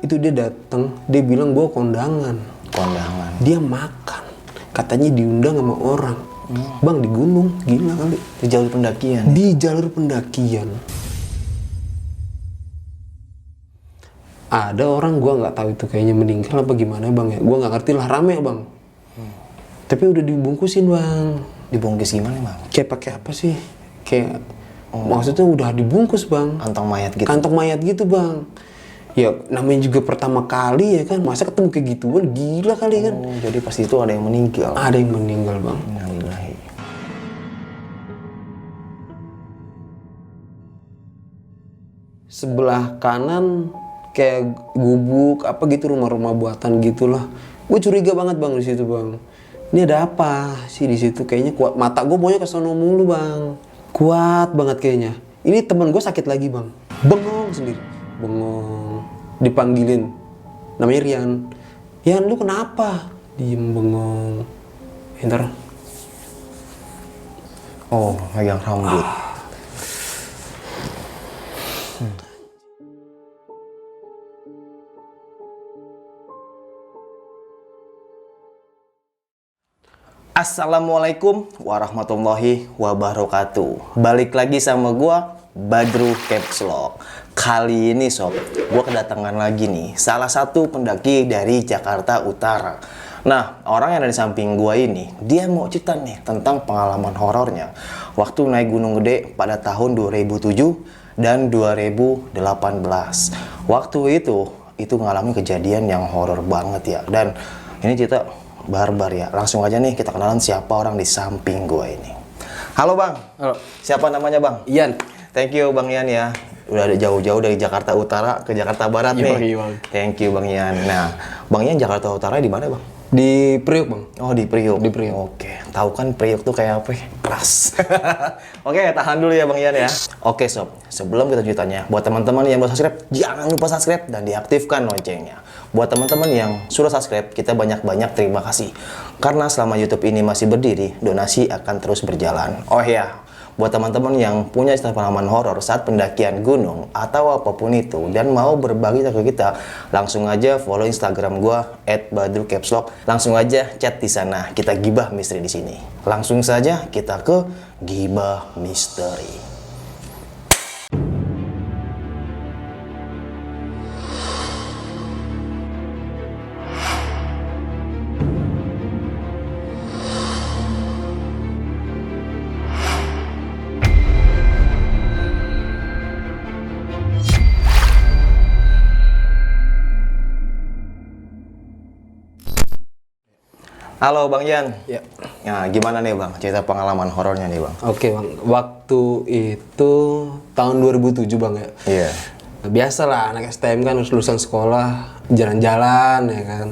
Itu dia datang, dia bilang gua kondangan. Kondangan. Dia makan, katanya diundang sama orang. Bang, di gunung, gila kali. Di jalur pendakian. Di jalur pendakian. Ada orang gua nggak tahu itu kayaknya meninggal apa gimana bang ya. Gua nggak ngerti lah, rame bang. Tapi udah dibungkusin bang. Dibungkus gimana bang? Kayak pakai apa sih? Kayak maksudnya udah dibungkus bang. Kantong mayat gitu. Kantong mayat gitu bang. Ya namanya juga pertama kali ya kan. Masa ketemu kayak gituan, gila kali kan. Oh, jadi pas itu ada yang meninggal. Ada yang meninggal bang. Innalillahi. Sebelah kanan kayak gubuk apa gitu, rumah-rumah buatan gitulah. Gue curiga banget bang di situ bang. Ini ada apa sih di situ? Kayaknya kuat, mata gue maunya kesono mulu bang. Kuat banget kayaknya. Ini teman gue sakit lagi bang. Bengong sendiri. Bengong. Dipanggilin. Namanya Rian. Rian, lu kenapa? Diem bengong. Ntar. Oh, megang rambut. Assalamualaikum warahmatullahi wabarakatuh. Balik lagi sama gua Badru Caps Lock. Kali ini sob, gua kedatangan lagi nih salah satu pendaki dari Jakarta Utara. Nah, orang yang ada di samping gua ini, dia mau cerita nih tentang pengalaman horornya waktu naik Gunung Gede pada tahun 2007 dan 2018. Waktu itu mengalami kejadian yang horor banget ya. Dan ini cerita barbar ya. Langsung aja nih kita kenalan siapa orang di samping gua ini. Halo bang. Halo. Siapa namanya bang? Ian. Thank you bang Ian ya. Udah ada jauh-jauh dari Jakarta Utara ke Jakarta Barat nih. Bang. Thank you bang Ian. Nah, bang Ian Jakarta Utara di mana bang? Di Priok bang. Oh di Priok. Di Priok. Oke. Tahu kan Priok tuh kayak apa? Keras. Oke, tahan dulu ya bang Ian ya. Oke sob. Sebelum kita ceritanya, buat teman-teman yang belum subscribe, jangan lupa subscribe dan diaktifkan loncengnya. Buat teman-teman yang sudah subscribe, kita banyak-banyak terima kasih. Karena selama YouTube ini masih berdiri, donasi akan terus berjalan. Oh ya, buat teman-teman yang punya pengalaman horor saat pendakian gunung atau apapun itu dan mau berbagi ke kita, langsung aja follow Instagram gua @badrukepslog. Langsung aja chat di sana. Kita gibah misteri di sini. Langsung saja kita ke gibah misteri. Halo Bang Ian. Ya. Nah, gimana nih Bang cerita pengalaman horornya nih Bang? Oke bang, waktu itu tahun 2007 bang ya. Iya. Biasa lah anak STM kan harus lulusan sekolah, jalan-jalan ya kan.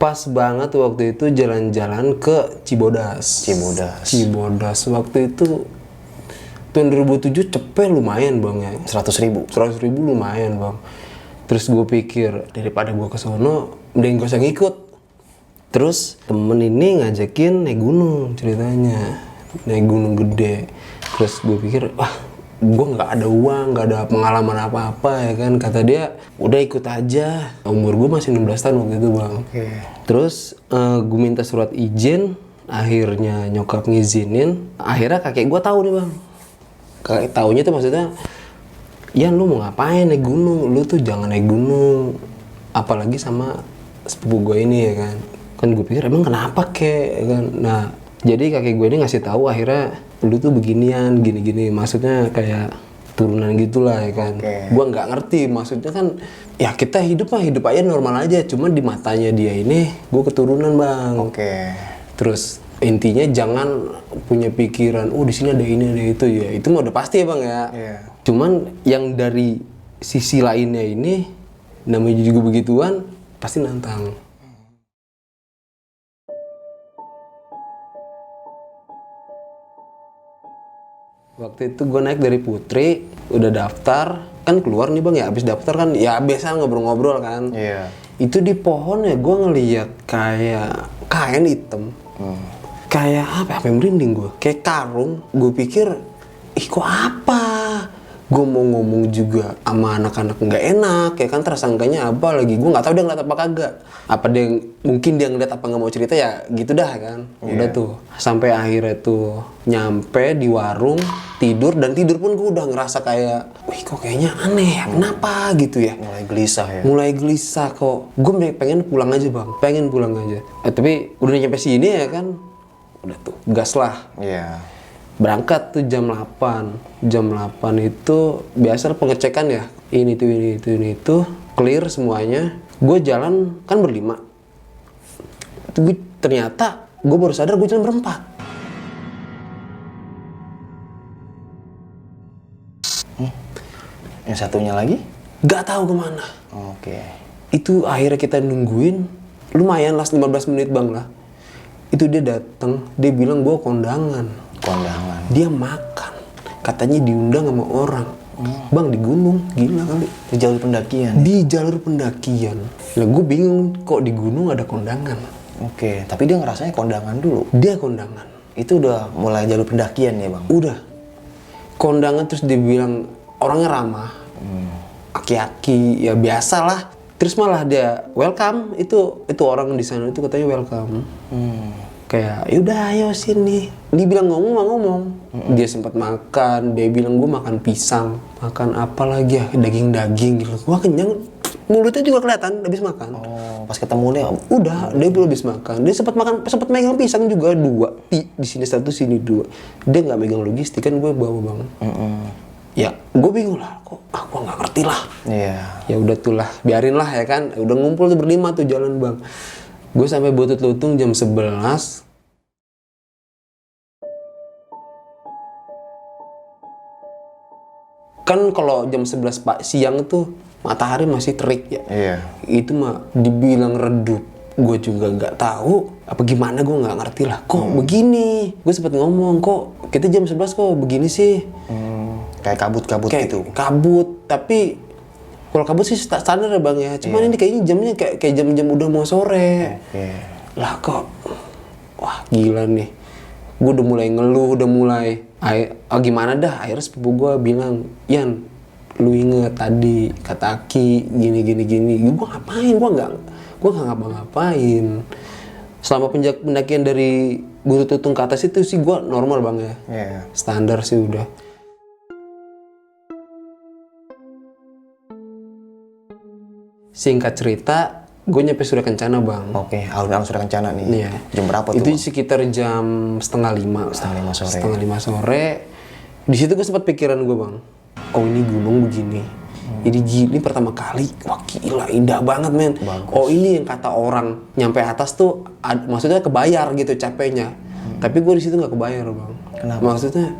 Pas banget waktu itu jalan-jalan ke Cibodas. Cibodas. Waktu itu tahun 2007 cepet lumayan bang ya. 100.000. 100.000 lumayan bang. Terus gue pikir daripada gue kesono, mending gue usah ngikut. Terus temen ini ngajakin naik gunung ceritanya, naik gunung gede. Terus gue pikir, wah gue nggak ada uang, nggak ada pengalaman apa-apa ya kan. Kata dia, udah ikut aja. Umur gue masih 16 tahun waktu itu bang. Terus gue minta surat izin, akhirnya nyokap ngizinin. Akhirnya kakek gue tahu nih bang. Kakek taunya tuh maksudnya, ya lu mau ngapain naik gunung? Lu tuh jangan naik gunung, apalagi sama sepupu gue ini ya kan. Kan gue pikir emang kenapa kek kan. Nah jadi kakek gue ini ngasih tahu akhirnya lu tuh beginian gini-gini, maksudnya kayak turunan gitulah ya kan. Gue nggak ngerti maksudnya kan, ya kita hidup aja normal aja, cuman di matanya dia ini gue keturunan bang. Terus intinya jangan punya pikiran oh di sini ada ini ada itu, ya itu mah udah pasti ya bang ya. Cuman yang dari sisi lainnya ini namanya juga begituan pasti nantang. Waktu itu gue naik dari Putri, udah daftar, kan keluar nih bang ya, abis daftar kan ya biasa ngobrol-ngobrol kan. Itu di pohon ya gue ngeliat kayak kain hitam. Kayak apa yang merinding gue, kayak karung. Gue pikir, ih kok apa? Gue mau ngomong juga sama anak-anak nggak enak, ya kan tersangkanya apa lagi. Gue nggak tahu dia ngeliat apa kagak. Apa dia, mungkin dia ngeliat apa nggak mau cerita ya gitu dah kan. Udah tuh. Sampai akhirnya tuh nyampe di warung, tidur. Dan tidur pun gue udah ngerasa kayak, wih kok kayaknya aneh ya, kenapa gitu ya. Mulai gelisah ya. Mulai gelisah kok. Gue pengen pulang aja bang, pengen pulang aja. Tapi udah nyampe sini ya kan, udah tuh gas lah. Iya. Berangkat tuh jam 8. Jam 8 itu biasa pengecekan ya. Ini tuh clear semuanya. Gue jalan kan berlima. Ternyata gue baru sadar gue jalan berempat. Yang satunya lagi? Gak tahu kemana. Oke. Itu akhirnya kita nungguin. Lumayan last 15 menit bang lah. Itu dia datang, dia bilang gue kondangan. Kondangan. Dia makan, katanya diundang sama orang. Bang di gunung, gila kali. Di jalur pendakian. Di jalur pendakian. Nah gue bingung kok di gunung ada kondangan. Oke, tapi dia ngerasanya kondangan dulu. Dia kondangan. Itu udah mulai jalur pendakian ya bang? Udah. Kondangan terus dia bilang orangnya ramah. Aki-aki, ya biasa lah. Terus malah dia welcome, itu orang di sana itu katanya welcome. Kayak yaudah ayo sini. Dia bilang ngomong mah ngomong. Dia sempat makan, dia bilang gue makan pisang, makan apa lagi ya, daging gitu. Gua kenyang, mulutnya juga kelihatan habis makan. Oh, pas ketemu nih Udah, dia belum habis makan. Dia sempat makan, sempat megang pisang juga 2. Di sini 1, sini 2. Dia nggak megang logistik kan gue bawa bang. Ya, gue bingung lah. Kok gue nggak ngerti lah. Iya. Ya udah tuh lah, biarin lah ya kan. Udah ngumpul tuh berlima tuh jalan bang. Gue sampai butut lutung jam 11. Kan kalau jam 11 siang tuh matahari masih terik ya. Iya. Itu mah dibilang redup. Gue juga nggak tahu apa gimana, gue nggak ngerti lah. Kok begini? Gue sempet ngomong kok kita jam 11 kok begini sih? Kayak kabut-kabut Kayak gitu. kabut, tapi kalau kabut sih standar ya bang ya. Cuman ini kayaknya jamnya kayak jam-jam udah mau sore. Oke. Lah kok, wah gila nih. Gue udah mulai ngeluh, udah mulai, gimana dah. Akhirnya sepupu gue bilang, Yan, lu inget tadi kata Aki gini. Gue ngapain? Gue nggak ngapa-ngapain. Selama pendakian dari Gunung Tutung ke atas itu sih gue normal bang ya. Iya. Standar sih udah. Singkat cerita, gue nyampe Surya Kencana bang. Oke, alun-alun Surya Kencana nih. Iya. Jam berapa tuh? Itu Bang? sekitar jam 4:30. 4:30 sore. 4:30 sore. Di situ gue sempat pikiran gue bang. Oh ini gunung begini. Jadi gini pertama kali. Wah gila indah banget men. Bagus. Oh ini yang kata orang nyampe atas tuh maksudnya kebayar gitu capeknya. Tapi gue di situ nggak kebayar bang. Kenapa? Maksudnya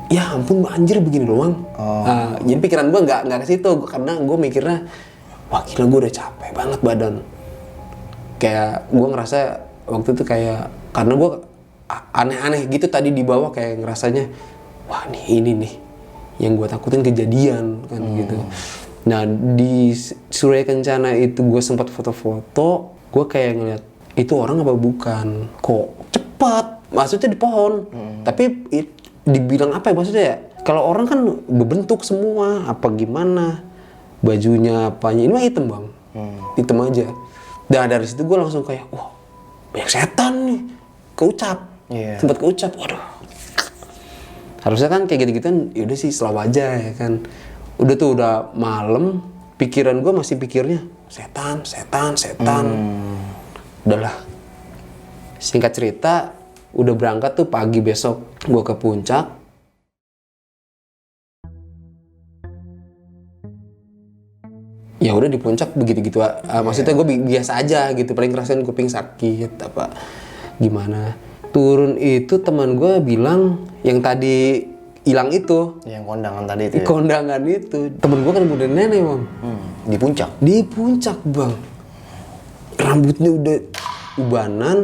ya ampun anjir begini doang. Jadi pikiran gue nggak ke situ karena gue mikirnya wah gila gue udah capek banget badan. Kayak gue ngerasa waktu itu kayak karena gue aneh-aneh gitu tadi di bawah kayak ngerasanya wah ini nih yang gue takutin kejadian kan gitu. Nah di Surya Kencana itu gue sempat foto-foto, gue kayak ngeliat itu orang apa bukan, kok cepat, maksudnya di pohon, tapi dibilang apa ya maksudnya ya? Kalau orang kan berbentuk semua, apa gimana, bajunya apanya, ini mah hitam bang, hitam aja. Dan dari situ gue langsung kayak, wah banyak setan nih, keucap, sempat keucap, waduh. Harusnya kan kayak gitu-gitu kan, yaudah sih selalu aja ya kan. Udah tuh udah malam, pikiran gue masih pikirnya setan. Udahlah. Singkat cerita, udah berangkat tuh pagi besok gue ke puncak. Ya udah di puncak begitu-gitu, maksudnya gue biasa aja gitu, paling ngerasain kuping sakit apa gimana. Turun itu teman gue bilang yang tadi hilang itu, yang kondangan tadi itu ya? Kondangan itu, temen gue kan udah nenek bang. Di puncak? Di puncak bang, rambutnya udah ubanan,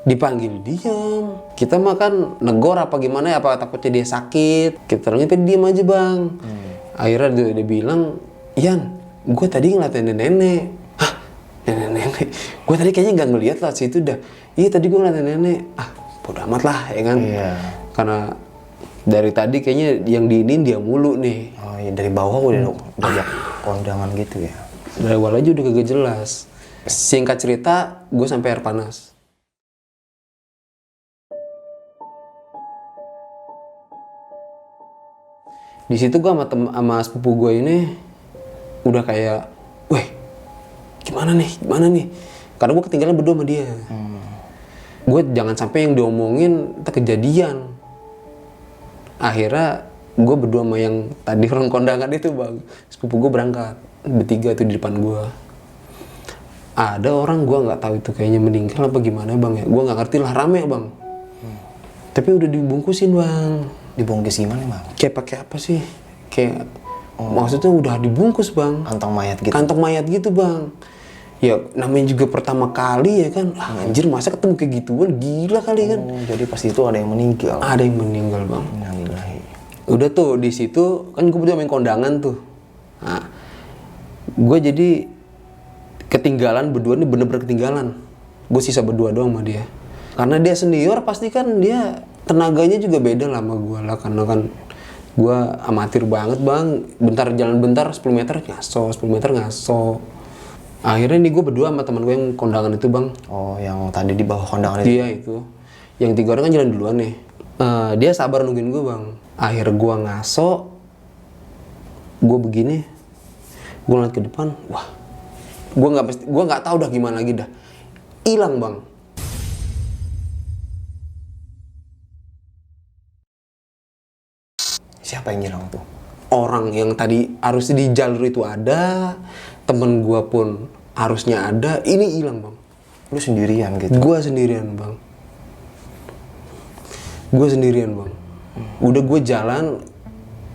dipanggil diam. Kita mah kan negor apa gimana ya, apa takutnya dia sakit. Kita orangnya diam aja bang. Akhirnya dia bilang, Yan, gue tadi ngeliat nenek-nenek. Hah? Nenek-nenek? Gue tadi kayaknya nggak ngeliat lah situ dah. Iya tadi gue ngeliat nenek-nenek. Ah, bodo amat lah ya kan. Iya. Karena Dari tadi kayaknya yang diinin dia mulu nih. Oh iya, dari bawah udah banyak kondangan gitu ya. Dari awal aja udah kagak jelas. Singkat cerita, gue sampai air panas. Di situ gue sama sepupu gue ini udah kayak, weh, gimana nih? Karena gue ketinggalan berdua sama dia. Gue jangan sampai yang diomongin kejadian. Akhirnya gue berdua sama yang tadi orang kondangan itu bang, sepupu gue berangkat bertiga tuh di depan gue. Ada orang gue nggak tahu itu kayaknya meninggal apa gimana bang ya, gue nggak ngerti lah, rame bang. Tapi udah dibungkusin bang. Dibungkus gimana bang? Kayak pakai apa sih? Kayak maksudnya udah dibungkus bang. Kantong mayat gitu. Kantong mayat gitu bang. Ya namanya juga pertama kali ya kan. Anjir masa ketemu kayak gituan, gila kali kan. Jadi pas itu ada yang meninggal. Ada yang meninggal bang. Innalillahi. Udah tuh di situ kan gue berdua main kondangan tuh. Nah, gue jadi ketinggalan berdua nih, bener-bener ketinggalan. Gue sisa berdua doang sama dia. Karena dia senior pasti kan dia tenaganya juga beda lah sama gue lah. Karena kan gue amatir banget bang. Bentar jalan bentar 10 meter ngaso, 10 meter ngaso. Akhirnya nih gue berdua sama teman gue yang kondangan itu bang. Oh yang tadi di bawah kondangan itu? Iya itu. Yang 3 orang kan jalan duluan nih. Dia sabar nungguin gue bang. Akhirnya gue ngaso. Gue begini. Gue ngeliat ke depan. Wah. Gue nggak tahu dah gimana lagi dah. Hilang bang. Siapa yang hilang tuh? Orang yang tadi harusnya di jalur itu ada, temen gue pun harusnya ada, ini hilang bang. Lu sendirian gitu? Gue sendirian bang. Udah gue jalan,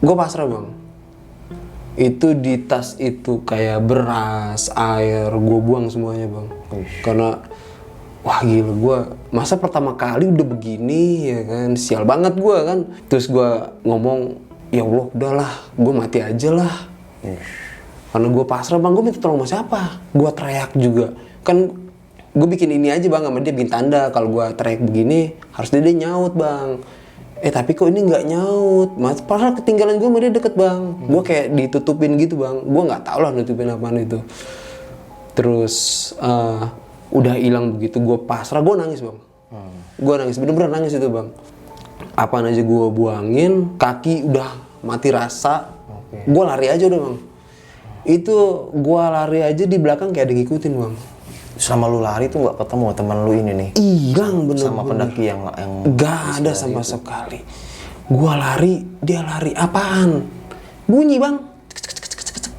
gue pasrah bang. Itu di tas itu kayak beras, air, gue buang semuanya bang. Karena wah gila, gue masa pertama kali udah begini ya kan, sial banget gue kan. Terus gue ngomong, ya Allah udahlah, gue mati aja lah. Karena gue pasrah bang, gue minta tolong sama siapa? Gue teriak juga. Kan gue bikin ini aja bang, sama dia bikin tanda. Kalau gue teriak begini, harus dia nyaut bang. Tapi kok ini nggak nyaut? Mas, padahal ketinggalan gue sama dia deket bang. Gue kayak ditutupin gitu bang. Gue nggak tahu lah nutupin apaan itu. Terus udah hilang begitu, gue pasrah, gue nangis bang. Gue nangis, bener-bener nangis itu bang. Apaan aja gue buangin, kaki udah mati rasa. Gue lari aja udah bang. Itu gue lari aja di belakang kayak ada yang ngikutin bang. Sama lu lari tuh nggak ketemu teman lu ini nih? Hilang bener-bener. Sama pendaki yang gak ada sama sekali. Gue lari, dia lari. Apaan? Bunyi bang.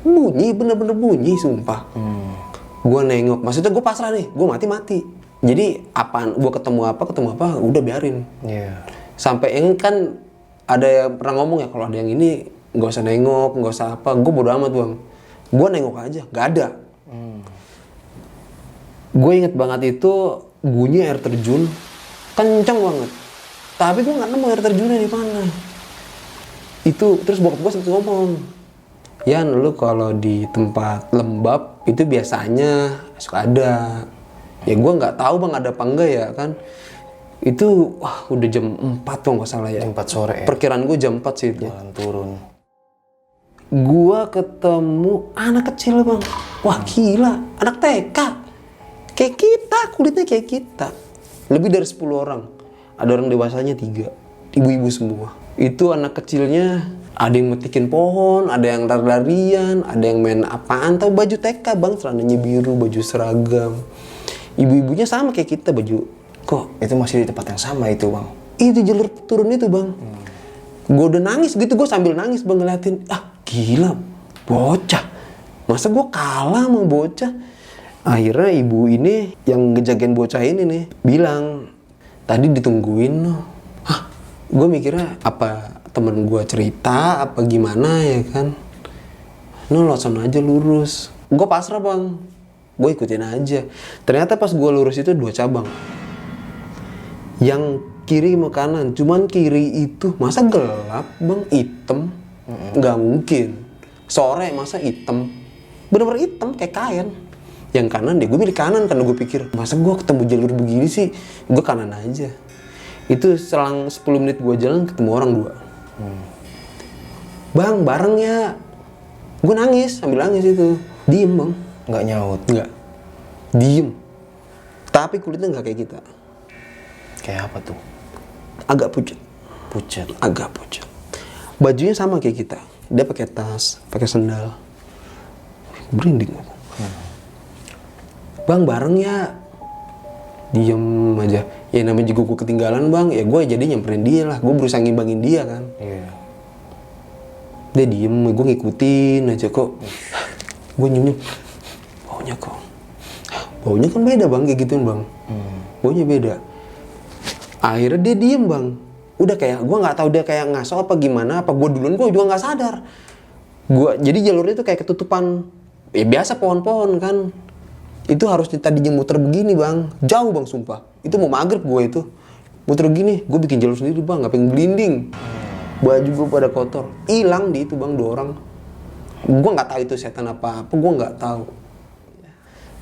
Bunyi, bener-bener bunyi sumpah. Gue nengok, maksudnya gue pasrah nih, gue mati-mati. Jadi apaan, gue ketemu apa, udah biarin. Sampai yang kan ada yang pernah ngomong ya, kalau ada yang ini nggak usah nengok, nggak usah apa. Gue bodo amat bang. Gue nengok aja, nggak ada. Gue inget banget itu bunyi air terjun, kenceng banget. Tapi gue nggak nemu air terjunnya di mana. Itu terus bokap gue sempet ngomong, Yan, lu kalau di tempat lembab itu biasanya suka ada. Ya gue nggak tahu bang ada apa enggak ya kan. Itu wah udah jam 4 tuh nggak salah ya. Jam 4 sore ya? Perkiraan gue jam 4 sih itu. Jalan turun. Gue ketemu anak kecil bang. Wah gila, anak TK. Kayak kita, kulitnya kayak kita. Lebih dari 10 orang. Ada orang dewasanya 3. Ibu-ibu semua. Itu anak kecilnya ada yang metikin pohon, ada yang lari-larian, ada yang main apaan, tahu baju TK bang, celananya biru, baju seragam. Ibu-ibunya sama kayak kita baju. Kok itu masih di tempat yang sama itu bang? Itu jalur turun itu bang. Gue udah nangis gitu, gue sambil nangis bang ngeliatin. Gila, bocah. Masa gue kalah sama bocah? Akhirnya ibu ini yang ngejagain bocah ini nih bilang, tadi ditungguin loh. Gue mikirnya apa temen gue cerita apa gimana ya kan. Lo sono aja lurus. Gue pasrah bang, gue ikutin aja. Ternyata pas gue lurus itu 2 cabang. Yang kiri sama kanan, cuman kiri itu masa gelap bang, hitam. Nggak mungkin. Sore masa hitam, bener-bener hitam kayak kain. Yang kanan deh, gue pilih kanan karena gue pikir masa gue ketemu jalur begini sih, gue kanan aja. Itu selang 10 menit gue jalan ketemu orang 2. Bang, bareng ya. Gue nangis, sambil nangis itu. Diem bang. Nggak nyaut. Nggak. Diem. Tapi kulitnya nggak kayak kita. Kayak apa tuh? Agak pucat. Pucat. Agak pucat. Bajunya sama kayak kita. Dia pakai tas, pakai sendal. Berinding. Bang, bareng ya. Diem aja. Ya namanya juga gue ketinggalan bang. Ya gue jadi nyamperin dia lah. Gue berusaha ngimbangin dia kan. Iya. Dia diem, gue ngikutin aja kok. Gue nyium, baunya kok. Baunya kan beda bang, kayak gituin bang. Baunya beda. Akhirnya dia diem bang. Udah kayak, gue nggak tahu dia kayak ngaso apa gimana. Apa gue duluan, gue juga nggak sadar. Jadi jalurnya tuh kayak ketutupan. Ya biasa pohon-pohon kan. Itu harusnya tadinya muter begini bang. Jauh bang sumpah. Itu mau maghrib gue itu. Muter begini, gue bikin jalur sendiri bang, nggak pengen gelinding. Baju gue pada kotor, hilang di itu bang 2 orang. Gue nggak tahu itu setan apa gue nggak tahu.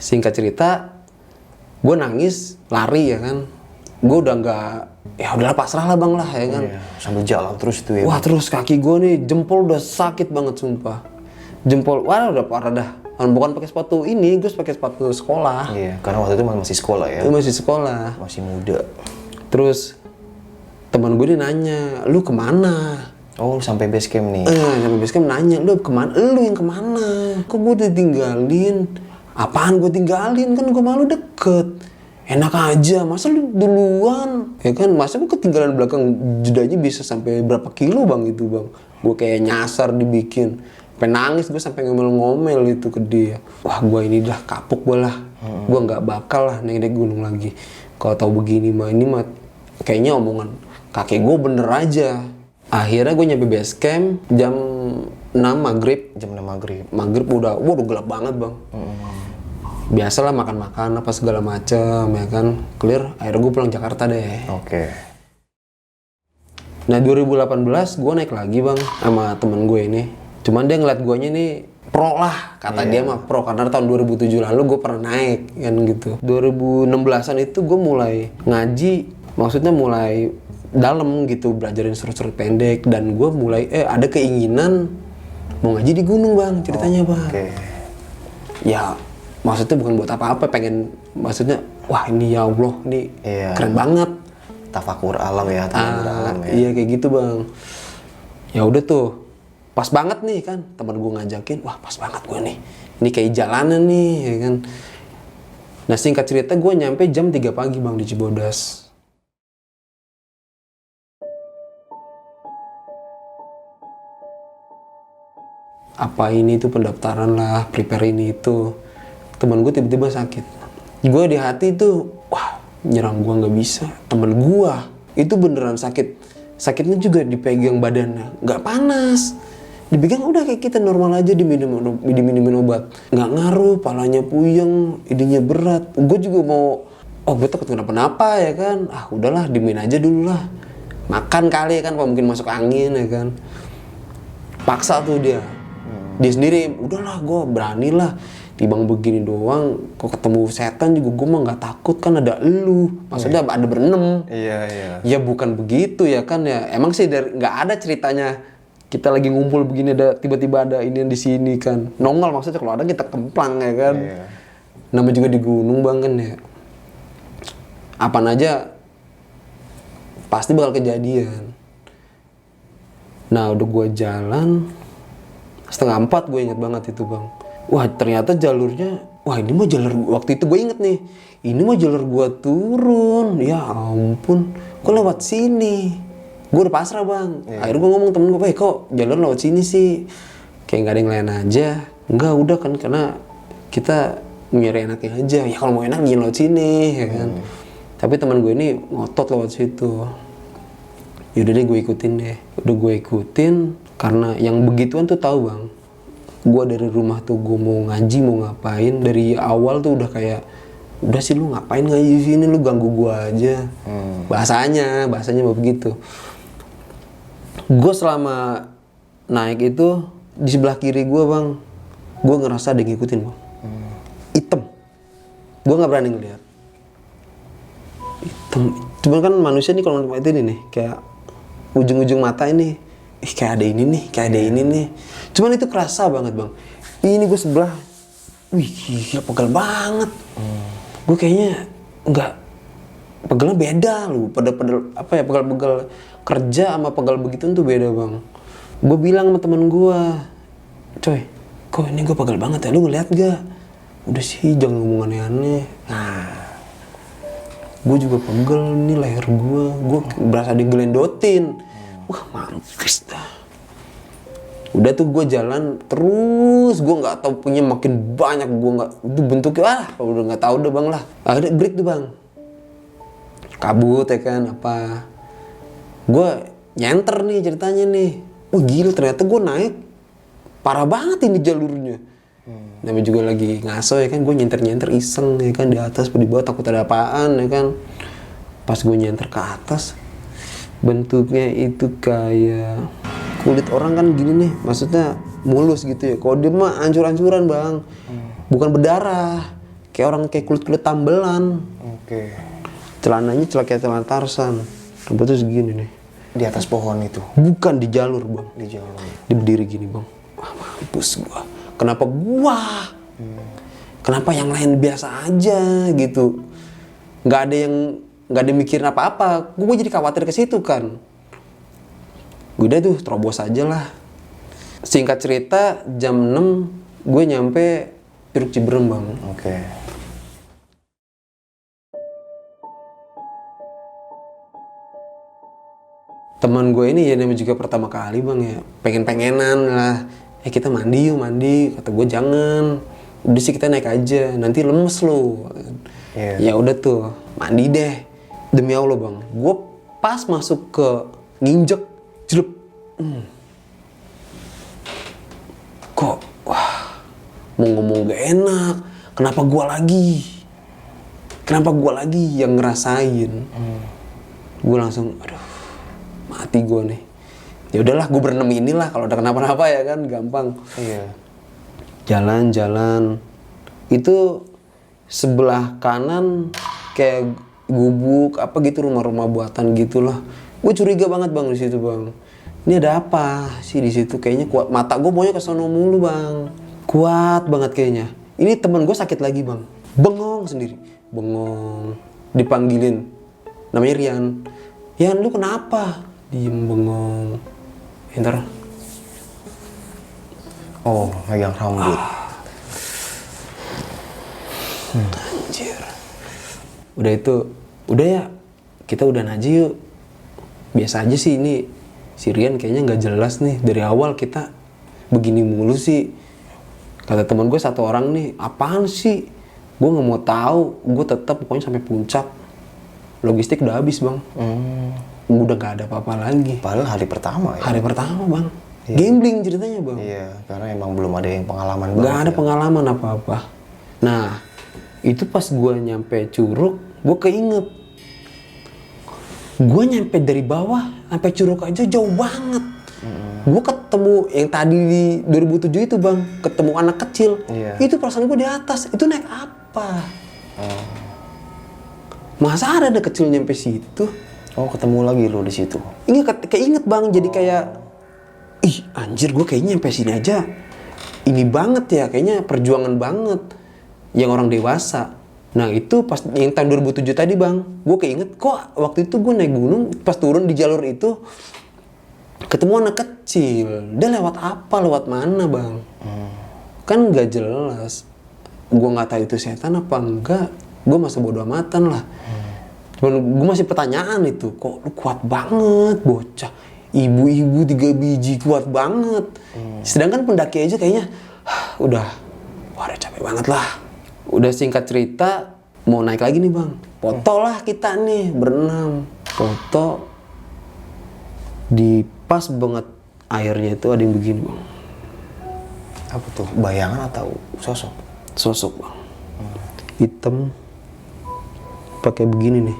Singkat cerita, gue nangis, lari ya kan. Gue udah nggak, ya udahlah pasrah lah bang lah ya kan. Iya. Sambil jalan terus itu ya. Wah terus kaki gue nih jempol udah sakit banget sumpah. Jempol, wah udah parah dah. Bukan pakai sepatu ini, gue pakai sepatu sekolah. Iya, karena waktu itu masih sekolah ya. Itu masih sekolah. Masih muda. Terus teman gue dia nanya, lu kemana? Oh, sampai base camp nih. Sampai base camp nanya, lu kemana? Lu yang kemana? Kok gue ditinggalin? Apaan gue tinggalin? Kan gue malu deket. Enak aja, masa lu duluan? Ya kan, masa gue ketinggalan belakang jedanya bisa sampai berapa kilo bang itu bang? Gue kayak nyasar dibikin. Sampai nangis gue sampai ngomel-ngomel itu ke dia. Wah gue ini dah kapuk gue lah. Gue nggak bakal lah naik gunung lagi. Kalau tahu begini mah ini mah kayaknya omongan kakek gue bener aja. Akhirnya gue nyampe base camp jam 6 maghrib. Jam 6 maghrib. Maghrib udah gelap banget bang. Biasalah makan-makan apa segala macem ya kan. Clear, akhirnya gue pulang Jakarta deh. Oke. Nah 2018 gue naik lagi bang sama temen gue ini. Cuman dia ngeliat guanya nih pro lah, kata dia mah pro karena tahun 2007 lalu gue pernah naik kan gitu. 2016an itu gue mulai ngaji, maksudnya mulai dalam gitu, belajar instruktur pendek dan gue mulai ada keinginan mau ngaji di gunung bang, ceritanya bang. Oke. Ya maksudnya bukan buat apa-apa, pengen maksudnya wah ini ya Allah ini keren banget. Tafakur alam ya, tafakur alam ya. Iya kayak gitu bang. Ya udah tuh. Pas banget nih kan, teman gue ngajakin, wah pas banget gue nih. Ini kayak jalanan nih, ya kan. Nah singkat cerita gue nyampe jam 3 pagi bang di Cibodas. Apa ini tuh pendaftaran lah, prepare ini itu. Teman gue tiba-tiba sakit. Gue di hati tuh, wah nyerang gue nggak bisa. Temen gue itu beneran sakit. Sakitnya juga dipegang badannya, nggak panas. Dipegang udah kayak kita normal aja, diminumin obat. Nggak ngaruh, palanya puyeng, idenya berat. Gue juga mau, gue takut kenapa-napa ya kan. Udahlah, dimin aja dulu lah. Makan kali ya kan, apa mungkin masuk angin ya kan. Paksa tuh dia. Dia sendiri, udahlah gue berani lah. Dibang begini doang, kok ketemu setan juga gue mah nggak takut kan ada elu. Maksudnya ada berenam. Iya. Ya bukan begitu ya kan ya. Emang sih nggak ada ceritanya. Kita lagi ngumpul begini ada tiba-tiba ada ini di sini kan. Nongol maksudnya kalau ada kita kemplang ya kan. Iya. Namanya juga di gunung bang kan ya. Apaan aja pasti bakal kejadian. Nah udah gue jalan 3:30 gue inget banget itu bang. Wah ternyata jalurnya, wah ini mah jalur waktu itu gue inget nih. Ini mah jalur gue turun. Ya ampun, kok lewat sini. Gue udah pasrah bang. Akhirnya gue ngomong temen gue, kok jalur lewat sini sih? Kayak nggak ada yang lain aja. Enggak, udah kan karena kita nyari enaknya aja. Ya kalau mau enak jangan lewat sini, ya kan. Tapi teman gue ini ngotot lewat situ. Yaudah deh gue ikutin deh. Udah gue ikutin karena yang begituan tuh tahu bang. Gue dari rumah tuh gue mau ngaji mau ngapain dari awal tuh udah kayak udah sih lu ngapain ngaji di sini, lu ganggu gue aja. Bahasanya begitu. Gue selama naik itu di sebelah kiri gue bang, gue ngerasa ada yang ngikutin bang. Hitam. Gue nggak berani ngeliat. Hitam. Cuman kan manusia nih kalau itu ini nih kayak ujung-ujung mata ini ih kayak ada ini nih, kayak ada ini nih. Cuman itu kerasa banget bang. Ini gue sebelah, wih gila pegel banget. Gue kayaknya nggak, pegelnya beda lu. Pegel apa ya, pegel kerja sama pegel begitu tuh beda bang. Gue bilang sama temen gue, coy, kok ini gue pegel banget ya, lu ngeliat gak? Udah sih jangan ngomong aneh-aneh. Nah, gue juga pegel nih leher gue berasa digelendotin. Wah mampus dah. Udah tuh gue jalan terus, gue nggak tahu punya makin banyak, gue nggak, itu bentuknya udah nggak tahu deh bang lah. Akhirnya break tuh bang, kabut ya kan apa. Gue nyenter nih ceritanya nih, wah gila ternyata gue naik parah banget ini jalurnya. Namanya juga lagi ngaso ya kan, gue nyenter iseng ya kan, di atas di bawah takut ada apaan ya kan. Pas gue nyenter ke atas, bentuknya itu kayak kulit orang kan gini nih, maksudnya mulus gitu ya. Kalau dia mah hancur-hancuran bang, bukan berdarah, kayak orang kayak kulit tambelan. Oke. Celananya kayak celana Tarsan, rambutnya segini nih. Di atas pohon itu? Bukan, di jalur bang. Di jalur. Dia berdiri gini bang. Wah mampus gua. Kenapa gua? Kenapa yang lain biasa aja gitu? Nggak ada mikirin apa-apa. Gue jadi khawatir ke situ kan. Udah tuh terobos aja lah. Singkat cerita jam 6 gue nyampe Curug Ciberem bang. Oke. Teman gue ini ya namanya juga pertama kali bang ya, pengen-pengenan lah. Kita mandi yuk, mandi. Kata gue jangan. Udah sih kita naik aja, nanti lemes lo. Yeah. Ya udah tuh, mandi deh. Demi Allah bang, gue pas masuk ke nginjek, jelek. Kok, wah, mau ngomong gak enak. Kenapa gue lagi? Kenapa gue lagi yang ngerasain? Gue langsung, aduh, mati gue nih. Ya udahlah, gue berenam inilah. Kalau ada kenapa-napa ya kan, gampang. Iya. Jalan-jalan itu sebelah kanan kayak gubuk apa gitu, rumah-rumah buatan gitulah. Gue curiga banget bang di situ bang. Ini ada apa sih di situ? Kayaknya kuat. Mata gue maunya ke sono mulu bang. Kuat banget kayaknya. Ini temen gue sakit lagi bang. Bengong sendiri. Bengong. Dipanggilin. Namanya Rian. Rian lu kenapa? Diem bengong. Ntar. Oh, megang rambut. Anjir. Udah itu, udah ya, kita udah naji yuk. Biasa aja sih ini, si Rian kayaknya nggak jelas nih. Dari awal kita begini mulu sih. Kata teman gue satu orang nih, apaan sih? Gue nggak mau tahu. Gue tetap pokoknya sampai puncak. Logistik udah habis bang. Udah nggak ada apa-apa lagi. Padahal hari pertama ya? Hari pertama bang. Iya. Gambling ceritanya bang. Iya, karena emang belum ada yang pengalaman Nggak banget ada ya. pengalaman apa-apa. Nah, itu pas gue nyampe Curug, gue keinget. Gue nyampe dari bawah sampai Curug aja jauh banget. Gue ketemu yang tadi di 2007 itu bang, ketemu anak kecil. Iya. Itu perasaan gue di atas. Itu naik apa? Masa ada kecil nyampe situ? Oh, ketemu lagi lo di situ. Ini keinget bang, jadi kayak, ih anjir gue kayaknya nyampe sini aja. Ini banget ya, kayaknya perjuangan banget. Yang orang dewasa. Nah itu pas yang tahun 2007 tadi bang, gue keinget kok waktu itu gue naik gunung, pas turun di jalur itu ketemu anak kecil. Dia lewat apa, lewat mana bang? Kan nggak jelas. Gue nggak tahu itu setan apa enggak. Gue masih bodo amatan lah. Cuman gue masih pertanyaan itu, kok lu kuat banget bocah. Ibu-ibu 3 biji kuat banget. Sedangkan pendaki aja kayaknya udah capek banget lah. Udah singkat cerita, mau naik lagi nih bang. Foto lah kita nih, berenam. Foto. Di pas banget airnya itu ada yang begini bang. Apa tuh? Bayangan atau sosok? Sosok bang. Hitam. Pakai begini nih.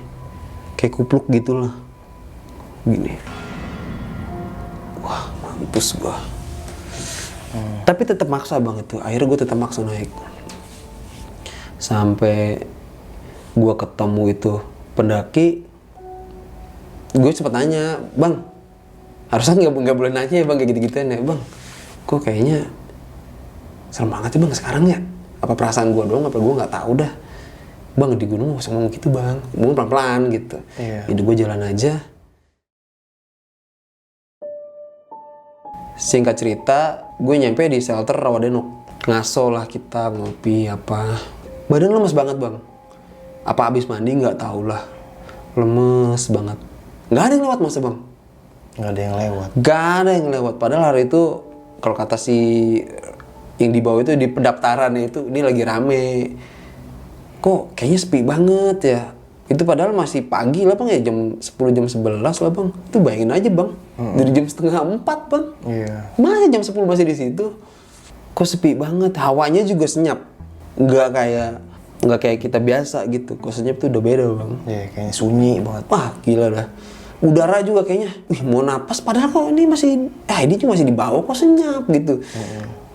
Kayak kupluk gitulah. Gini. Wah, mampus gua. Tapi tetap maksa bang itu. Akhirnya gue tetap maksa naik. Sampai gue ketemu itu pendaki, gue sempat nanya, bang, Harusnya nggak boleh nanya ya bang kayak gitu-gituan ya bang. Kok kayaknya serem banget sih bang sekarang ya. Apa perasaan gue doang? Apa gue nggak tahu dah. Bang di gunung nggak usah ngomong gitu bang. Ngomong pelan-pelan gitu. Iya. Jadi gue jalan aja. Singkat cerita, gue nyampe di shelter Rawadenok. Ngaso lah kita ngopi apa. Badan lemes banget bang. Apa abis mandi nggak tahu lah. Lemes banget. Nggak ada yang lewat masa bang. Nggak ada yang lewat. Gak ada yang lewat. Padahal hari itu kalau kata si yang di bawah itu di pendaftaran itu ini lagi rame. Kok kayaknya sepi banget ya. Itu padahal masih pagi lah bang ya, jam 10 jam 11 lah bang. Itu bayangin aja bang. Dari jam setengah 4 bang. Iya. Masa jam 10 masih di situ? Kok sepi banget. Hawanya juga senyap. Nggak kayak kita biasa gitu. Kok senyap tuh udah beda bang. Iya, kayaknya sunyi banget. Wah gila dah. Udara juga kayaknya, mau napas padahal kok ini masih, ini cuma masih di bawah kok senyap gitu.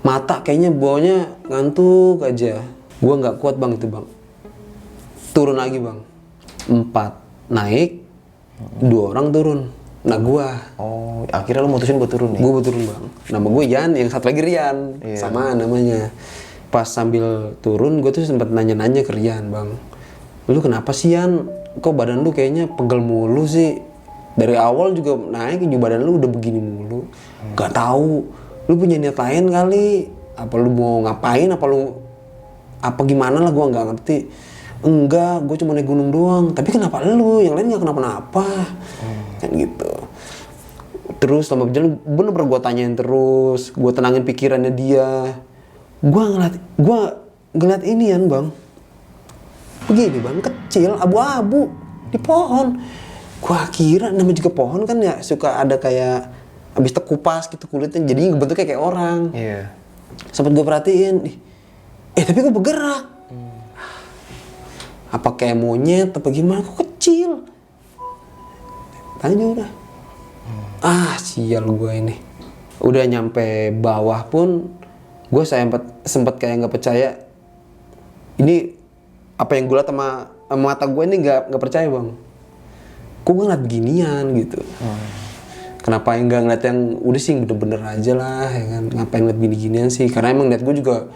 Mata kayaknya bawahnya ngantuk aja. Gua nggak kuat bang itu bang. Turun lagi bang. 4 naik, 2 orang turun. Nah gua. Oh, akhirnya lu mutusin buat turun nih? Gua turun bang. Nama gue Yan, yang satu lagi Rian. Iya. Sama namanya. Pas sambil turun, gue tuh sempat nanya-nanya ke Rian bang. Lu kenapa sih Yan? Kok badan lu kayaknya pegel mulu sih? Dari awal juga naik, badan lu udah begini mulu. Gak tahu. Lu punya niat lain kali? Apa lu mau ngapain? Apa gimana lah? Gua nggak ngerti. Enggak, gue cuma naik gunung doang. Tapi kenapa lu? Yang lain nggak kenapa-napa. Kan gitu. Terus selama berjalan, bener-bener gue tanyain terus. Gue tenangin pikirannya dia. Gue ngeliat inian bang. Begini bang, kecil, abu-abu di pohon. Gua kira namanya juga pohon kan ya suka ada kayak abis terkupas gitu kulitnya, jadi bentuknya kayak orang. Iya. Sempat gue perhatiin, tapi kok bergerak? Apa kayak monyet apa gimana? Kok kecil? Tanya udah. Sial gue ini. Udah nyampe bawah pun, gue sempat kayak nggak percaya. Ini apa yang gue liat sama mata gue ini nggak percaya bang. Kok gue ngeliat beginian gitu. Kenapa yang nggak ngeliat yang udah sih bener-bener aja lah ya kan. Ngapain ngeliat gini-ginian sih, karena emang liat gue juga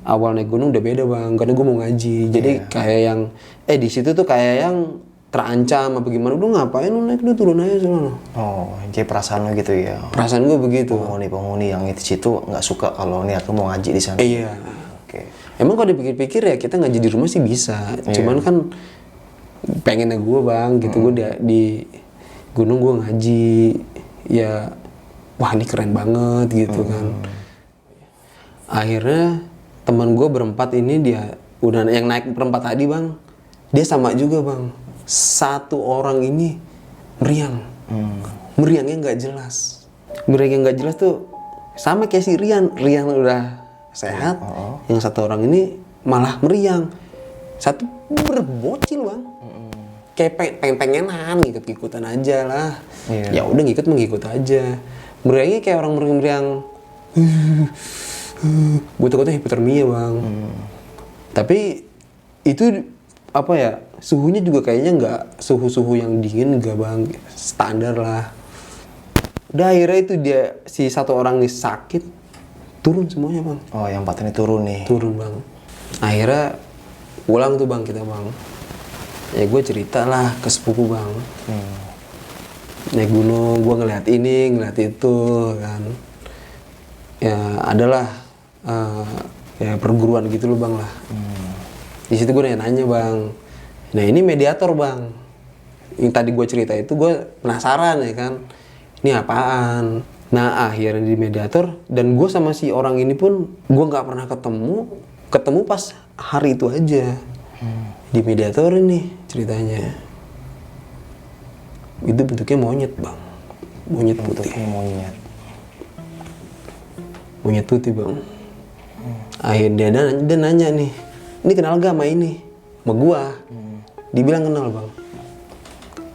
awal naik gunung udah beda bang, karena gue mau ngaji. Jadi kayak yang di situ tuh kayak yang terancam apa gimana. Udah ngapain lu naik, lu turun aja soalnya. Oh, jadi perasaan lu gitu ya? Perasaan gue begitu. Penghuni yang di situ nggak suka kalau niat lu mau ngaji di sana? Iya. Oke. Emang kalau dipikir-pikir ya kita ngaji di rumah sih bisa. Cuman kan pengennya gue bang gitu. Gue di gunung gue ngaji. Ya wah ini keren banget gitu kan. Akhirnya teman gue berempat ini dia udah yang naik berempat tadi bang. Dia sama juga bang. Satu orang ini meriang. Meriangnya nggak jelas. Meriang yang nggak jelas tuh sama kayak si Rian. Rian udah sehat. Yang satu orang ini malah meriang. Satu berbocil bang. Kayak pengen-pengenan ngikut-ngikutan aja lah. Ya udah ngikut aja. Meriangnya kayak orang meriang. Gue takutnya hipotermia bang. Tapi itu apa ya, suhunya juga kayaknya nggak suhu yang dingin nggak bang, standar lah. Udah akhirnya itu si satu orang nih sakit, turun semuanya bang. Oh yang 4 ini turun nih? Turun bang. Akhirnya pulang tuh bang kita bang. Ya gue cerita lah ke sepupu bang. Naik gunung, gue ngeliat ini, ngeliat itu kan. Ya adalah ya perguruan gitu loh bang lah. Di situ gue nanya bang. Nah ini mediator bang. Yang tadi gue cerita itu gue penasaran ya kan. Ini apaan? Nah akhirnya di mediator dan gue sama si orang ini pun gue nggak pernah ketemu pas hari itu aja. Di mediator ini ceritanya. Itu bentuknya monyet bang. Monyet putih. Monyet putih bang. Akhirnya dia nanya nih, ini kenal gak sama ini? Sama gua. Dibilang kenal bang.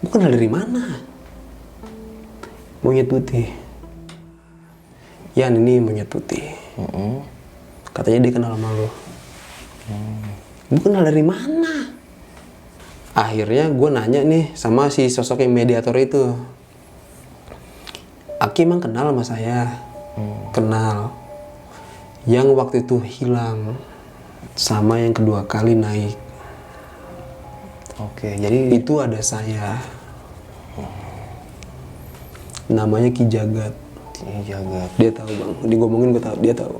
Gua kenal dari mana? Monyet putih. Yan ini monyet putih. Katanya dia kenal sama lo. Gua kenal dari mana? Akhirnya gue nanya nih sama si sosok yang mediator itu. Aki emang kenal sama saya. Kenal. Yang waktu itu hilang sama yang kedua kali naik. Oke, jadi Itu ada saya. Namanya Ki Jagat. ini jaga. Dia tahu bang. Digomongin gue tahu. Dia tahu.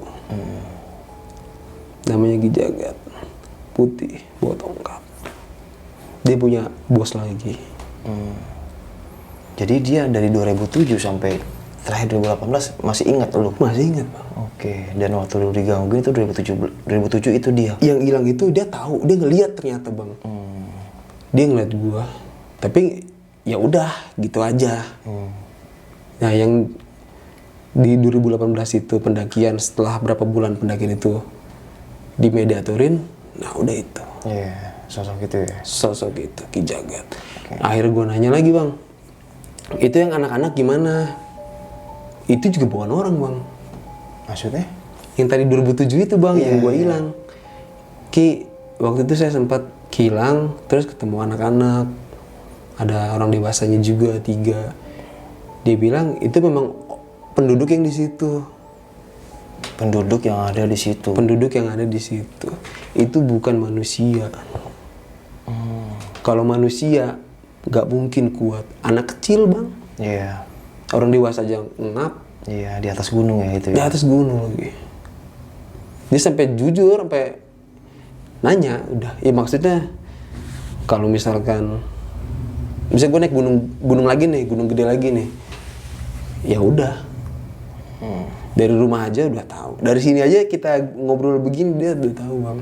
Namanya Ki Jagat. Putih, bawa tongkat. Dia punya bos lagi. Jadi dia dari 2007 sampai terakhir 2018 masih ingat lu? Masih ingat bang. Oke, dan waktu lu digangguin itu 2007 itu dia? Yang hilang itu dia tahu. Dia ngeliat ternyata bang. Dia ngeliat gua. Tapi ya udah gitu aja. Nah yang di 2018 itu pendakian, setelah berapa bulan pendakian itu dimediatorin, nah udah itu. Iya, sosok itu ya? Sosok itu, Ki Jagat. Akhirnya gue nanya lagi bang, itu yang anak-anak gimana? Itu juga bukan orang bang. Maksudnya? Yang tadi 2007 itu bang, yang gue hilang. Ki, waktu itu saya sempat hilang, terus ketemu anak-anak. Ada orang dewasanya juga, 3. Dia bilang itu memang penduduk yang di situ. Penduduk yang ada di situ? Penduduk yang ada di situ. Itu bukan manusia. Kalau manusia, nggak mungkin kuat. Anak kecil bang. Iya. Orang dewasa aja ngap. Iya, di atas gunung ya itu Di ya? atas gunung lagi. Dia sampai jujur, sampai nanya, udah. Ya maksudnya, kalau misalkan, gue naik gunung lagi nih, gunung gede lagi nih. Ya udah. Dari rumah aja udah tahu. Dari sini aja kita ngobrol begini, dia udah tahu bang.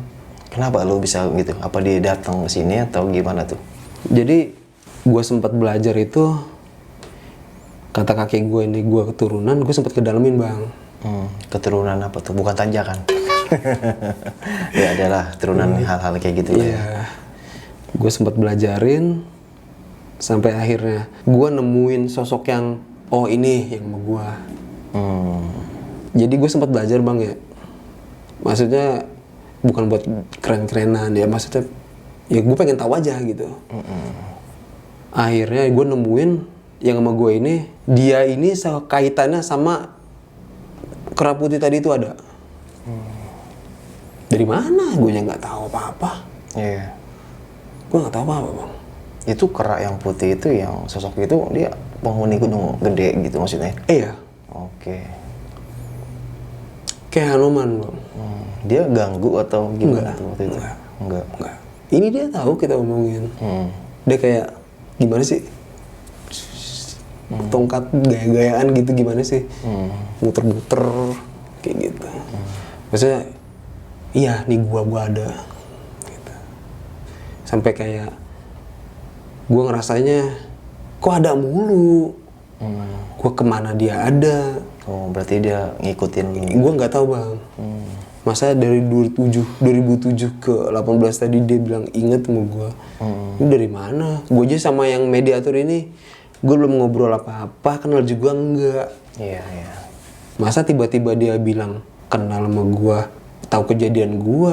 Kenapa lu bisa gitu? Apa dia datang ke sini atau gimana tuh? Jadi, gue sempat belajar itu, kata kakek gue ini, gue keturunan, gue sempat kedalamin bang. Keturunan apa tuh? Bukan tanjakan? Ya adalah turunan hal-hal kayak gitu lah ya. Iya. Gue sempat belajarin, sampai akhirnya gue nemuin sosok yang, oh ini yang sama gue. Jadi gue sempat belajar bang ya. Maksudnya bukan buat keren-kerenan ya, maksudnya ya gue pengen tahu aja gitu. Akhirnya gue nemuin yang sama gue ini, dia ini kaitannya sama kera putih tadi itu ada. Dari mana? Gue yang nggak tahu apa-apa. Iya. Gue nggak tahu apa-apa bang. Itu kera yang putih itu, yang sosok itu dia penghuni gunung gede gitu maksudnya? Iya. Oke. Kayak Hanuman bang. Dia ganggu atau gimana Enggak. tuh waktu itu? Enggak. Enggak. Ini dia tahu kita omongin. Dia kayak gimana sih? Tongkat gaya-gayaan gitu gimana sih? Muter-muter kayak gitu. Maksudnya iya nih gua ada. Gitu. Sampai kayak gua ngerasanya kok ada mulu. Gua kemana dia ada. Oh, berarti dia ngikutin lu. Gua nggak tahu bang. Masa dari 2007 ke 18 tadi dia bilang inget sama gue. Ini dari mana? Gue aja sama yang mediator ini, gue belum ngobrol apa-apa, kenal juga enggak. Iya, iya. Masa tiba-tiba dia bilang kenal sama gue, tahu kejadian gue,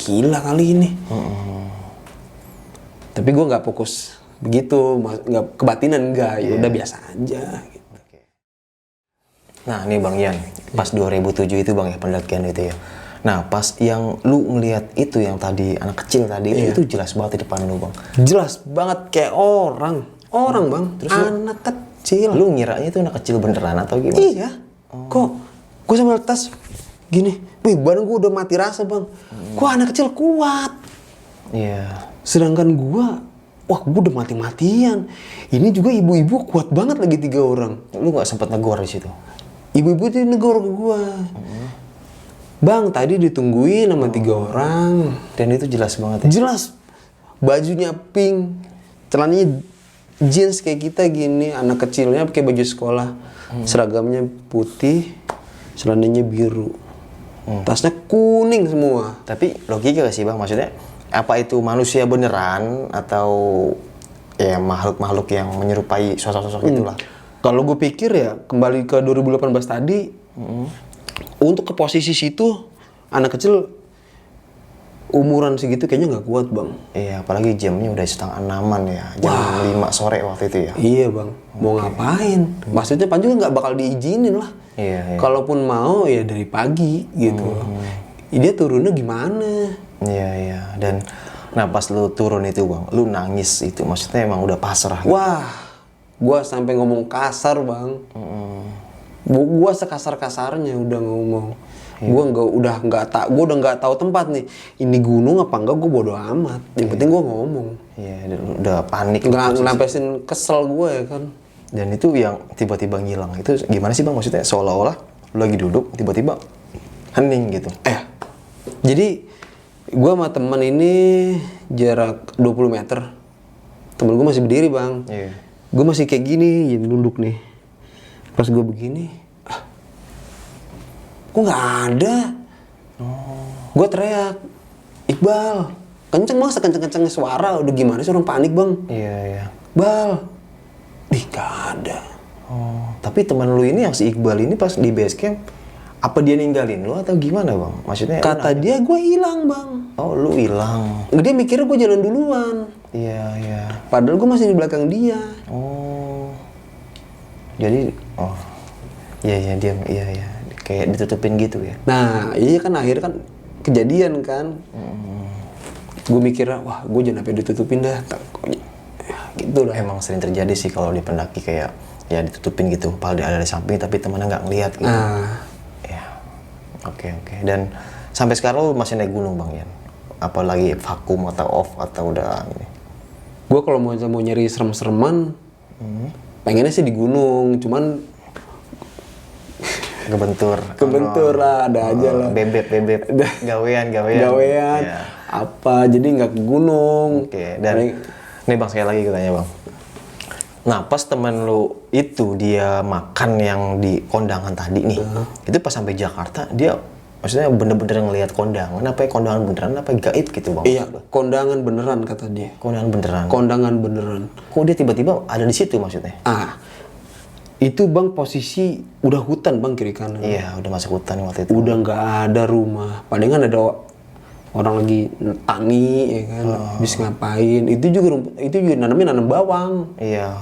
gila kali ini. Tapi gue nggak fokus begitu, nggak kebatinan enggak, ya udah biasa aja. Gitu. Nah, ini Bang Ian, pas 2007 itu Bang ya, pendakian itu ya. Nah, pas yang lu ngelihat itu yang tadi anak kecil tadi itu jelas banget di depan lu Bang. Jelas banget kayak orang bang. Terus anak kecil. Lu ngiranya itu anak kecil beneran atau gimana? Iya. Kok gue sambil tas gini, wih badan gue udah mati rasa bang. Kok anak kecil kuat. Iya. Sedangkan gue, wah gue udah mati-matian. Ini juga ibu-ibu kuat banget lagi 3 orang. Lu nggak sempat negor di situ? Ibu-ibu itu negor ke gue. Bang tadi ditungguin sama 3 orang. Dan itu jelas banget ya? Jelas. Bajunya pink, celananya jeans kayak kita gini, anak kecilnya pakai baju sekolah, seragamnya putih, celananya biru, tasnya kuning semua. Tapi logika gak sih Bang? Maksudnya apa itu manusia beneran atau ya makhluk-makhluk yang menyerupai sosok-sosok itulah? Kalau gue pikir ya kembali ke 2018 tadi, untuk ke posisi situ anak kecil umuran segitu kayaknya nggak kuat bang. Iya, apalagi jamnya udah 5:30 ya, jam 5 sore waktu itu ya. Iya bang, mau ngapain? Maksudnya Pan juga nggak bakal diizinin lah. Iya. Kalaupun mau ya dari pagi gitu. Dia turunnya gimana? Iya. Dan nah pas lu turun itu bang, lu nangis itu, maksudnya emang udah pasrah gitu. Wah, gua sampai ngomong kasar bang. Gua sekasar-kasarnya udah ngomong. Gua udah nggak tahu tempat nih. Ini gunung apa enggak? Gua bodo amat. Yang penting gua ngomong. Iya, udah panik. Nggak ngelampesin kesel gue ya kan. Dan itu yang tiba-tiba ngilang itu gimana sih bang? Maksudnya seolah-olah lu lagi duduk tiba-tiba hening gitu. Jadi gue sama temen ini jarak 20 meter. Temen gue masih berdiri bang. Iya. Gue masih kayak gini, jadi nunduk nih. Pas gue begini, kok nggak ada. Gue teriak, Iqbal, kenceng bang, sekenceng-kencengnya suara. Udah gimana sih orang panik bang? Iya. Bal, gak ada. Tapi teman lu ini yang si Iqbal ini pas di base camp, apa dia ninggalin lu atau gimana bang? Maksudnya Kata dia gue hilang bang. oh lu hilang. Dia mikirnya gue jalan duluan. Iya. Padahal gue masih di belakang dia. Oh. Jadi Iya dia kayak ditutupin gitu ya. Nah iya kan akhirnya kan kejadian kan. Gue mikirnya wah gue jangan sampai ditutupin dah. Ya, gitu lah. Emang sering terjadi sih kalau di pendaki kayak ya ditutupin gitu, padahal dia ada di samping tapi temennya nggak ngelihat gitu. Ya. Oke. Dan sampai sekarang lu masih naik gunung bang Yan? Apalagi vakum atau off atau udah ini? Gue kalau mau nyari serem-sereman, pengennya sih di gunung, cuman kebentur lah, ada aja lah. Bebek gawean Ya. Apa jadi nggak ke gunung. Oke. Dan nih bang sekali lagi gue tanya bang, nah pas temen lu itu dia makan yang di kondangan tadi nih, itu pas sampai Jakarta dia maksudnya bener-bener ngelihat kondangan apa ya, kondangan beneran apa gaib gitu bang? Iya, kondangan beneran kata dia. Kondangan beneran. Kok dia tiba-tiba ada di situ maksudnya? Itu bang posisi udah hutan bang kiri kanan. Iya, udah masuk hutan waktu itu. Udah nggak ada rumah. Palingan ada orang lagi tani ya kan, habis ngapain. Itu juga nanam bawang. Iya.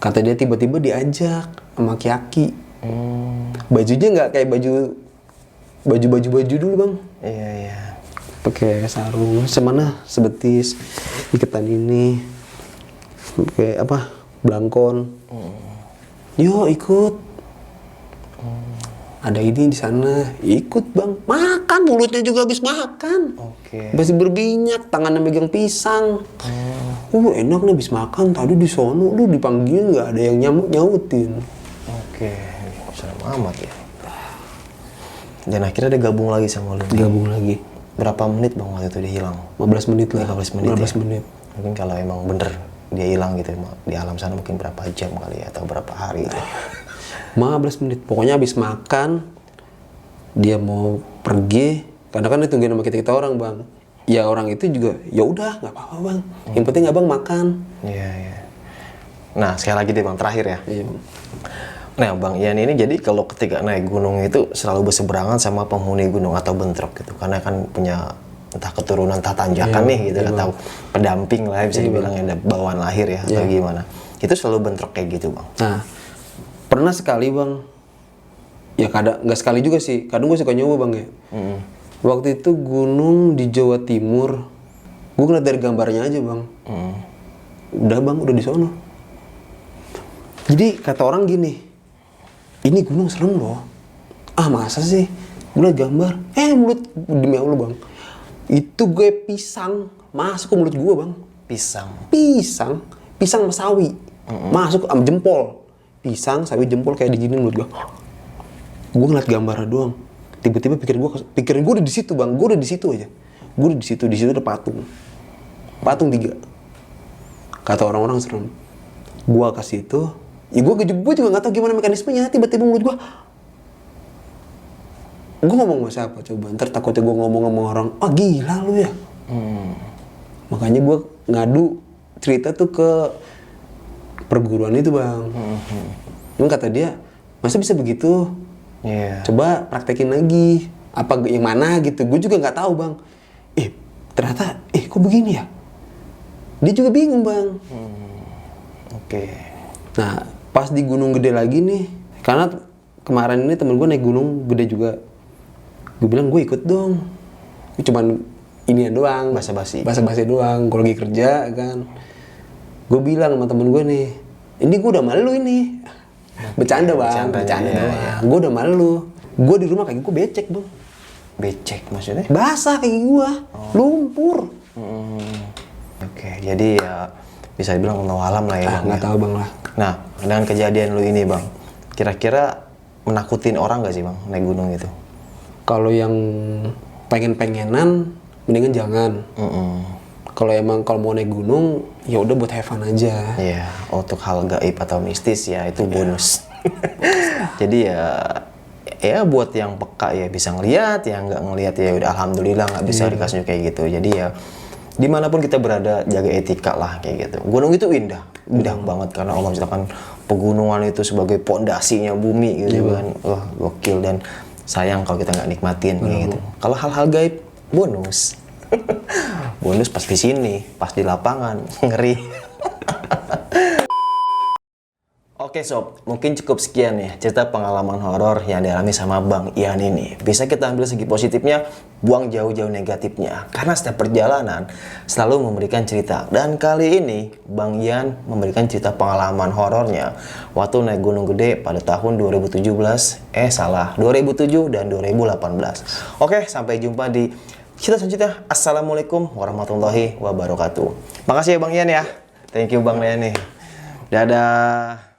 Kata dia tiba-tiba diajak sama Ki-Aki. Bajunya nggak kayak baju dulu bang. Iya. Pakai sarung semana sebetis, iketan ini, kayak apa, belangkon. Yo ikut. Ada ini di sana, ikut bang. Makan, mulutnya juga habis makan. Oke. Masih berminyak, tangannya megang pisang. Enak nih habis makan. Tadi di sono lu dipanggil nggak ada yang nyautin. Oke. Serem amat ya. Dan akhirnya dia gabung lagi sama lu. Gabung lagi. Berapa menit bang waktu itu dia hilang? 15 menit lah. 15 menit. 15 menit. Mungkin kalau emang bener dia hilang gitu di alam sana mungkin berapa jam kali ya atau berapa hari gitu. 15 menit. Pokoknya habis makan dia mau pergi, karena kan ditungguin sama kita orang bang. Ya orang itu juga ya udah nggak apa-apa bang. Yang penting abang makan. Iya. Nah sekali lagi deh bang terakhir ya. Iya bang. Nah bang Ian ini jadi kalau ketika naik gunung itu selalu berseberangan sama penghuni gunung atau bentrok gitu, karena kan punya entah keturunan entah tanjakan nih gitu, atau pendamping lah bisa dibilang ada bawaan lahir ya atau gimana. Itu selalu bentrok kayak gitu bang. Nah pernah sekali bang, ya kadang nggak sekali juga sih, kadang gue suka nyoba bang ya. Waktu itu gunung di Jawa Timur, gue ngeliat dari gambarnya aja bang. Udah bang, udah di sono. Jadi kata orang gini, ini gunung serem loh. Masa sih? Gue liat gambar, mulut demi Allah bang, itu gue pisang masuk ke mulut gue bang. Pisang sama sawi masuk ke jempol. Pisang, sawi, jempol kayak diginin mulut gue. Gue ngeliat gambarnya doang. Tiba-tiba pikiran gue udah di situ bang. Gue udah di situ aja. Gue udah di situ ada patung. Patung 3. Kata orang-orang serem. Gue kasih itu. Ya gue juga nggak tahu gimana mekanismenya. Tiba-tiba mulut gue. Gue ngomong sama siapa coba? Ntar takutnya gue ngomong sama orang. Gila lu ya. Makanya gue ngadu cerita tuh ke perguruan itu bang. Emang kata dia, masa bisa begitu? Coba praktekin lagi. Apa yang mana gitu? Gue juga nggak tahu bang. ternyata kok begini ya. Dia juga bingung bang. Oke. Nah pas di Gunung Gede lagi nih, karena kemarin ini temen gue naik Gunung Gede juga, gue bilang gue ikut dong. Gue cuman inian doang, Basa-basi doang. Gue lagi kerja kan, gue bilang sama temen gue nih, ini gue udah malu ini. Bercanda bang, bercanda doang. Gue udah malu. Gue di rumah kaki gue becek bang. Becek maksudnya? Basah kaki gue, lumpur. Oke, jadi ya bisa dibilang wallahu alam lah ya bang. Nggak tahu bang lah. Nah, dengan kejadian lu ini bang, kira-kira menakutin orang gak sih bang naik gunung itu? Kalau yang pengen-pengenan, mendingan jangan. Kalau emang kalau mau naik gunung, ya udah buat have fun aja. Iya, untuk hal gaib atau mistis ya itu bonus. Jadi ya buat yang peka ya bisa ngelihat, yang nggak ngelihat ya udah alhamdulillah nggak bisa dikasih kayak gitu. Jadi ya dimanapun kita berada jaga etika lah kayak gitu. Gunung itu indah banget karena Allah menciptakan pegunungan itu sebagai pondasinya bumi gitu kan. Wah gokil dan sayang kalau kita nggak nikmatin kayak gitu. Kalau hal-hal gaib bonus. Bonus pas di sini, pas di lapangan, ngeri. Oke sob, mungkin cukup sekian ya cerita pengalaman horor yang dialami sama Bang Ian ini. Bisa kita ambil segi positifnya, buang jauh-jauh negatifnya. Karena setiap perjalanan selalu memberikan cerita. Dan kali ini Bang Ian memberikan cerita pengalaman horornya waktu naik Gunung Gede pada tahun 2007 dan 2018. Oke, sampai jumpa di cerita selanjutnya. Assalamualaikum warahmatullahi wabarakatuh. Makasih ya Bang Ian ya. Thank you Bang Ian nih. Dadah.